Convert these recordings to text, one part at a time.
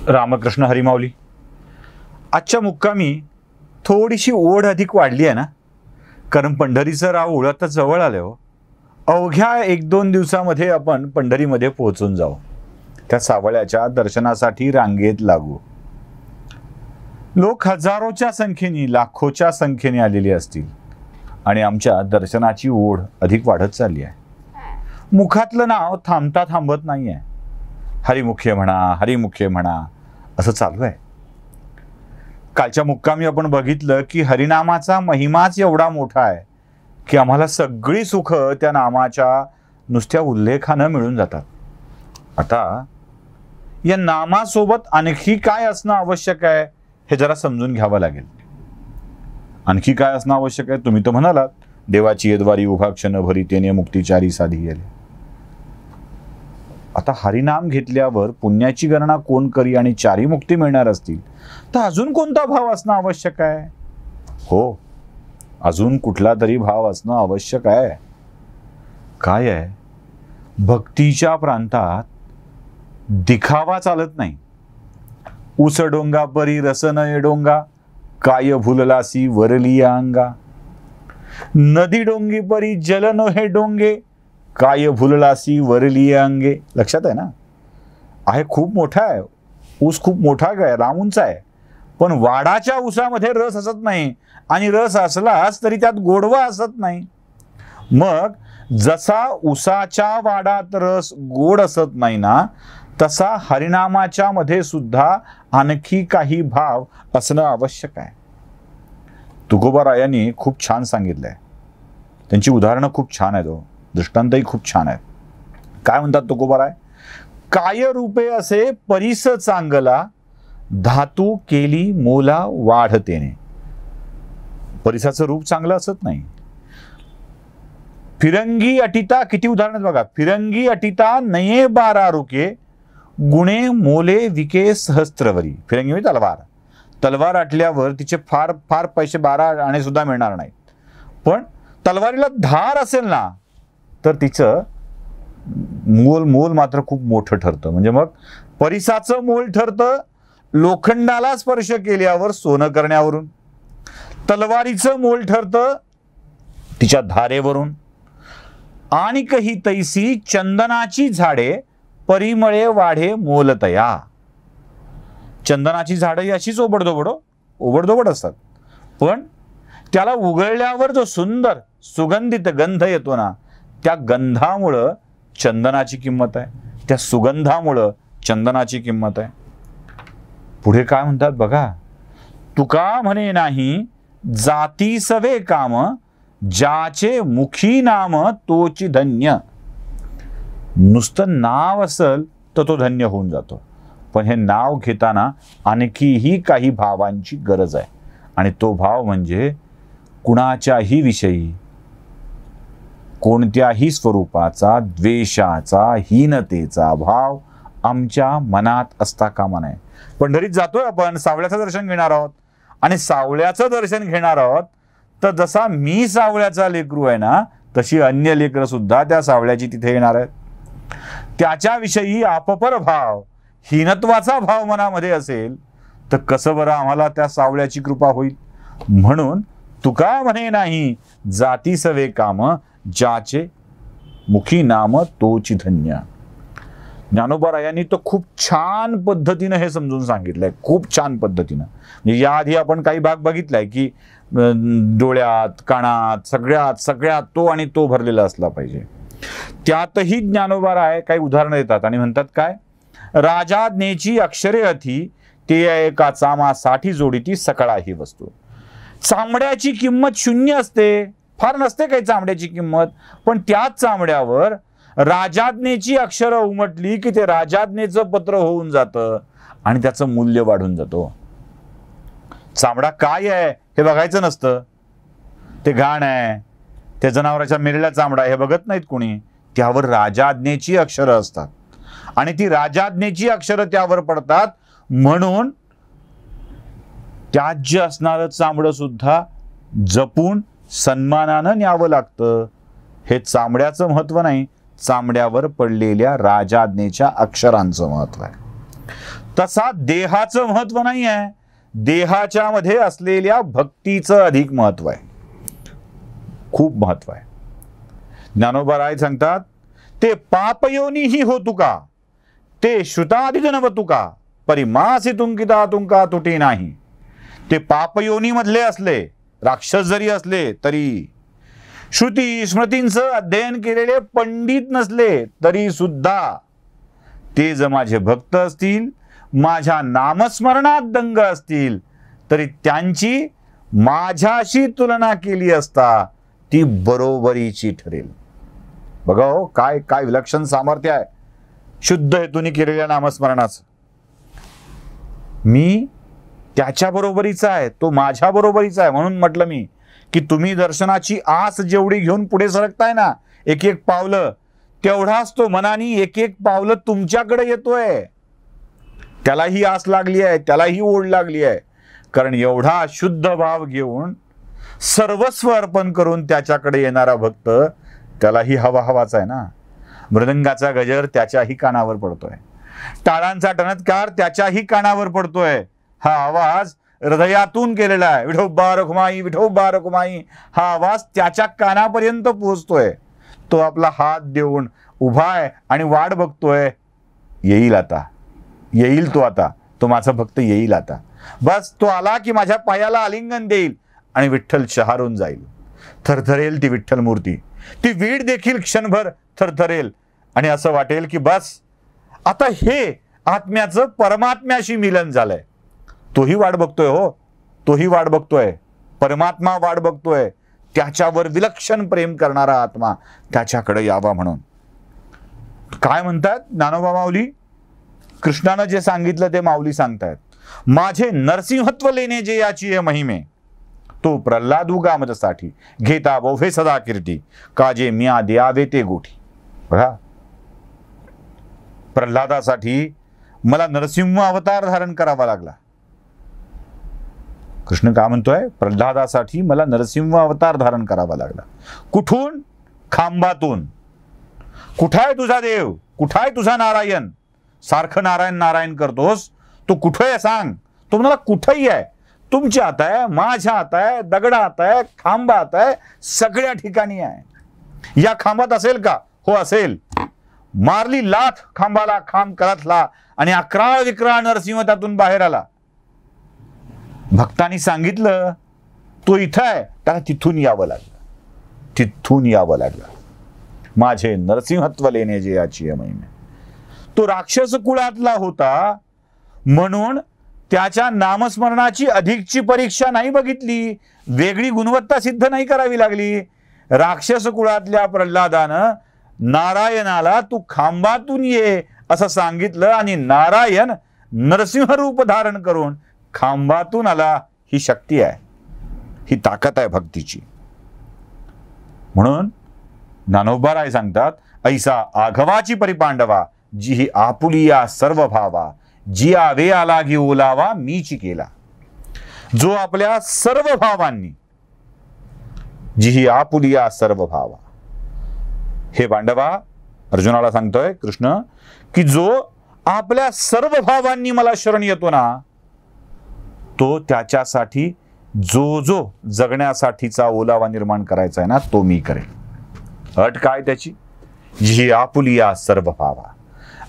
रामकृष्ण हरिमाऊली. आजच्या मुक्कामी थोडीशी ओढ अधिक वाढली आहे ना, कारण पंढरीचं राऊळ आता जवळ आलं हो. अवघ्या 1-2 दिवसामध्ये आपण पंढरीमध्ये पोहोचून जाऊ. त्या सावळ्याच्या दर्शनासाठी रांगेत लागू. लोक हजारोच्या संख्येने, लाखोच्या संख्येने आलेले असतील आणि आमच्या दर्शनाची ओढ अधिक वाढत चालली आहे. मुखातलं नाव थांबता थांबत नाही आहे. हरिमुखे म्हणा, हरिमुखे म्हणा असं चालू आहे. कालच्या मुक्कामी आपण बघितलं की हरिनामाचा महिमाच एवढा मोठा आहे की आम्हाला सगळी सुख त्या नामाच्या नुसत्या उल्लेखानं मिळून जातात. आता या नामासोबत आणखी काय असणं आवश्यक आहे हे जरा समजून घ्यावं लागेल. आणखी काय असणं आवश्यक आहे? तुम्ही तर म्हणालात, देवाची येदवारी उभा क्षण भरी तेने मुक्तीचारी साधी गेले. आता हरिनाम घेतल्यावर पुण्याची गणना कोण करी आणि चारी मुक्ती मिळणार असतील तर अजून कोणता भाव असणं आवश्यक आहे? हो, अजून कुठला तरी भाव असणं आवश्यक आहे. काय आहे? भक्तीच्या प्रांतात दिखावा चालत नाही. उस डोंगा परी रसन डोंगा, काय भुललासी वरली अंगा. नदी डोंगी परी जल हे डोंगे, काय भुललासी वरली अंगे. लक्षात आहे ना? आहे खूप मोठा आहे, ऊस खूप मोठा आहे, लांब उंच आहे, पण वाडाच्या ऊसामध्ये रस असत नाही आणि रस असलाच तरी त्यात गोडवा असत नाही. मग जसा ऊसाच्या वाडात रस गोड असत नाही ना, तसा हरिनामाच्या मध्ये सुद्धा आणखी काही भाव असणं आवश्यक आहे. तुकोबारायांनी खूप छान सांगितलंय. त्यांची उदाहरणं खूप छान आहेत, दृष्टांतही खूप छान आहेत. काय म्हणतात तुकोबाराय? काय रूपे असे परिस चांगला, धातू केली मोला वाढतेने. परिसाचं रूप चांगलं असत नाही. फिरंगी अटिता, किती उदाहरण बघा. फिरंगी अटिता नये 12 रुके, गुणे मोले विके सहस्त्रवरी. फिरंगी म्हणजे तलवार. तलवार आटल्यावर तिचे फार फार पैसे 12 आणे सुद्धा मिळणार नाहीत. पण तलवारीला धार असेल ना तर तिचं मोल मात्र खूप मोठं ठरतं. म्हणजे मग परिसाचं मोल ठरतं लोखंडाला स्पर्श केल्यावर सोनं करण्यावरून. तलवारीचं मोल ठरतं तिच्या धारेवरून. आणि काही तैसी चंदनाची झाडे, परिमळे वाढे मोलतया. चंदनाची झाडं ही अशीच ओबडधोबड असतात, पण त्याला उघळल्यावर जो सुंदर सुगंधित गंध येतो ना, त्या गंधामुळं चंदनाची किंमत आहे, त्या सुगंधामुळं चंदनाची किंमत आहे. पुढे काय म्हणतात बघा. तुका म्हणे नाही जाती सवे काम, ज्याचे मुखी नाम तोची धन्य. नुसतं नाव असेल तर तो धन्य होऊन जातो, पण हे नाव घेताना आणखीही काही भावांची गरज आहे. आणि तो भाव म्हणजे कुणाच्याही विषयी कोणत्याही स्वरूपाचा द्वेषाचा, हीनतेचा भाव आमच्या मनात असता कामा नये. पंढरीत जातोय आपण, सावळ्याचं दर्शन घेणार आहोत आणि सावळ्याचं दर्शन घेणार आहोत तर जसा मी सावळ्याचा लेकरू आहे ना, तशी अन्य लेकरं सुद्धा त्या सावळ्याची तिथे येणार आहेत. त्याच्याविषयी आपपर भाव, हीनत्वाचा भाव मनामध्ये असेल तर कसं बरं आम्हाला त्या सावळ्याची कृपा होईल? म्हणून तुका म्हणे नाही जाती सवे काम, ज्याचे मुखी नाम तोची धन्य. ज्ञानोबारायांनी तो खूप छान पद्धतीनं हे समजून सांगितलंय, खूप छान पद्धतीनं. म्हणजे याआधी आपण काही भाग बघितलाय की डोळ्यात, कानात, सगळ्यात तो आणि तो भरलेला असला पाहिजे. त्यातही ज्ञानोबाराय काही उदाहरणं देतात आणि म्हणतात काय. राजाज्ञेची अक्षरे अथी, ते एका चामासाठी जोडीती सकळा ही वस्तू. चामड्याची किंमत 0 असते, फार नसते काही चामड्याची किंमत, पण त्याच चामड्यावर राजाज्ञेची अक्षरं उमटली की ते राजाज्ञेचं पत्र होऊन जातं आणि त्याचं मूल्य वाढून जातो. चामडा काय आहे हे बघायचं नसतं. ते घाण आहे, त्या जनावराच्या मेलेला चामडा हे बघत नाहीत कोणी. त्यावर राजाज्ञेची अक्षरं असतात आणि ती राजाज्ञेची अक्षरं त्यावर पडतात, म्हणून त्याज्य असणारं चामडं सुद्धा जपून सन्मानानं न्यावं लागतं. हे चामड्याचं महत्व नाही, चामड्यावर पडलेल्या राजाज्ञेच्या अक्षरांचं महत्व आहे. तसा देहाचं महत्व नाही आहे, देहाच्या मध्ये असलेल्या भक्तीचं अधिक महत्व आहे, खूप महत्व आहे. ज्ञानोबा राय सांगतात, ते पापयोनीही हो तुका, ते श्रुतादित नव तुका, परिमासी तुंकिता तुंका तुटी नाही. ते पापयोनी मधले असले, राक्षस जरी असले तरी, श्रुती स्मृतींचं अध्ययन केलेले पंडित नसले तरी सुद्धा, ते जर माझे भक्त असतील, माझ्या नामस्मरणात दंग असतील, तरी त्यांची माझ्याशी तुलना केली असता ती बरोबरीची ठरेल. बघा हो, काय काय विलक्षण सामर्थ्य आहे शुद्ध हेतूने केलेल्या नामस्मरणाचं. मी त्याच्या बरोबरीचा आहे, तो माझ्या बरोबरीचा आहे. म्हणून म्हटलं मी की तुम्ही दर्शनाची आस जेवढी घेऊन पुढे सरकताय ना, एक एक पावलं, तेवढाच तो मनाने एक एक पावलं तुमच्याकडे येतोय. त्यालाही आस लागली आहे, त्यालाही ओढ लागली आहे. कारण एवढा शुद्ध भाव घेऊन सर्वस्व अर्पण करून त्याच्याकडे येणारा भक्त, त्यालाही हवाचा आहे ना. मृदंगाचा गजर त्याच्याही कानावर पडतोय, टाळांचा टणत्कार त्याच्याही कानावर पडतोय. हा आवाज हृदयातून केलेला आहे, विठोबा रखुमाई विठोबा रखुमाई, हा आवाज त्याच्या कानापर्यंत पोहोचतोय. तो आपला हात देऊन उभा आहे आणि वाट बघतोय, येईल आता, येईल तो आता, तो माझा भक्त येईल आता. बस तो आला की माझ्या पायाला आलिंगन देईल आणि विठ्ठल शहारून जाईल. थरथरेल ती विठ्ठल मूर्ती, ती वीड देखील क्षणभर थरथरेल आणि असं वाटेल की बस आता हे आत्म्याचं परमात्म्याशी मिलन झालंय. तोही वाट बघतोय, हो तोही वाट बघतोय, परमात्मा वाट बघतोय. त्याच्यावर विलक्षण प्रेम करणारा आत्मा त्याच्याकडे यावा म्हणून. काय म्हणतात ज्ञानोबा माऊली? कृष्णानं जे सांगितलं ते माऊली सांगतायत. माझे नरसिंहत्व लेणे जे याची महिमे, तो प्रल्हादू गामदसाठी घेता बोफे सदा कीर्ती, काजे म्या द्यावे ते गोठी. बघा, प्रल्हादासाठी मला नरसिंह अवतार धारण करावा लागला. कृष्ण काय म्हणतोय? प्रल्हादासाठी मला नरसिंह अवतार धारण करावा लागला. कुठून? खांबातून. कुठाय तुझा देव? कुठाय तुझा नारायण? सारखं नारायण नारायण करतोस, तो कुठे आहे सांग. तो म्हणाला कुठेही आहे, तुमच्या हात आहे, माझ्या हात आहे, दगडात आहे, खांबात आहे, सगळ्या ठिकाणी आहे. या खांबात असेल का? हो असेल. मारली लाथ खांबाला, खांब करतला आणि अकराळ विक्राळ नरसिंह त्यातून बाहेर आला. भक्तांनी सांगितलं तो इथं आहे, त्याला तिथून यावं लागलं, तिथून यावं लागलं. माझे नरसिंहत्व लेणे जे याची महिमे. तो राक्षस कुळातला होता म्हणून त्याच्या नामस्मरणाची अधिकची परीक्षा नाही बघितली, वेगळी गुणवत्ता सिद्ध नाही करावी लागली. राक्षस कुळातल्या प्रल्हादानं नारायणाला तू खांबातून ये असं सांगितलं आणि नारायण नरसिंह रूप धारण करून खांबातून आला. ही शक्ती आहे, ही ताकद आहे भक्तीची. म्हणून ज्ञानोबा राय सांगतात, ऐसा आघवाची परिपांडवा, जी ही आपुलिया सर्व भावा, जी आवे आला घे ओलावा मीची केला. जो आपल्या सर्व भावांनी, जी ही आपुलिया सर्व भावा. हे पांडवा, अर्जुनाला सांगतोय कृष्ण की जो आपल्या सर्व भावांनी मला शरण येतो ना, तो त्याच्यासाठी जो जो जगण्यासाठीचा ओलावा निर्माण करायचा आहे ना, तो मी करेन. अट काय त्याची? जी आपुलिया सर्व भावा.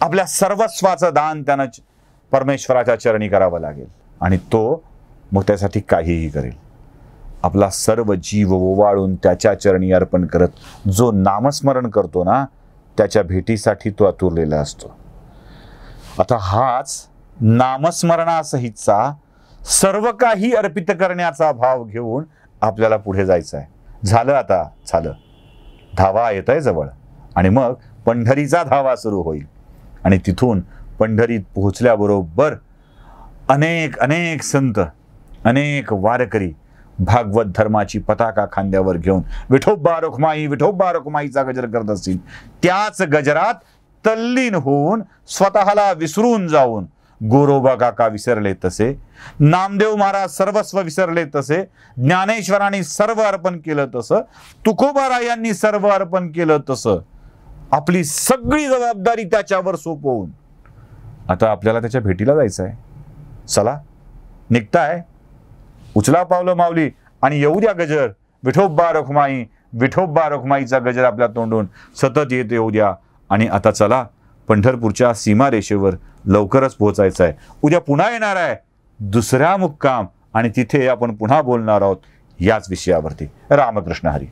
आपल्या सर्वस्वाचं दान त्यानं परमेश्वराच्या चरणी करावं लागेल आणि तो मग त्यासाठी काहीही करेल. आपला सर्व जीव ओवाळून त्याच्या चरणी अर्पण करत जो नामस्मरण करतो ना, त्याच्या भेटीसाठी तो आतुरलेला असतो. आता हाच नामस्मरणासहितचा सर्व काही अर्पित करण्याचा भाव घेऊन आपल्याला पुढे जायचं आहे. झालं आता, झालं. धावा येत आहे जवळ आणि मग पंढरीचा धावा सुरू होईल आणि तिथून पंढरीत पोहोचल्याबरोबर अनेक अनेक संत, अनेक वारकरी भागवत धर्माची पताका खांद्यावर घेऊन विठोबा रखुमाई विठोबा रखुमाईचा गजर करत असतील. त्याच गजरात तल्लीन होऊन स्वतःला विसरून जाऊन गोरोबा काका विसरले तसे, नामदेव महाराज सर्वस्व विसरले तसे, ज्ञानेश्वरांनी सर्व अर्पण केलं तसं, तुकोबारायांनी सर्व अर्पण केलं तसं, आपली सगळी जबाबदारी त्याच्यावर सोपवून आता आपल्याला त्याच्या भेटीला जायचं आहे. चला, निघताय, उचला पावलं माऊली आणि येऊ द्या गजर. विठोबा रखुमाई, विठोबा रखुमाईचा गजर आपल्या तोंडून सतत येत येऊ द्या. आणि आता चला, पंढरपूरच्या सीमारेषेवर लवकरच पोहोचायचं आहे. उद्या पुन्हा येणार आहे दुसरा मुक्काम आणि तिथे आपण पुन्हा बोलणार आहोत याच विषयावरती. रामकृष्ण हरी.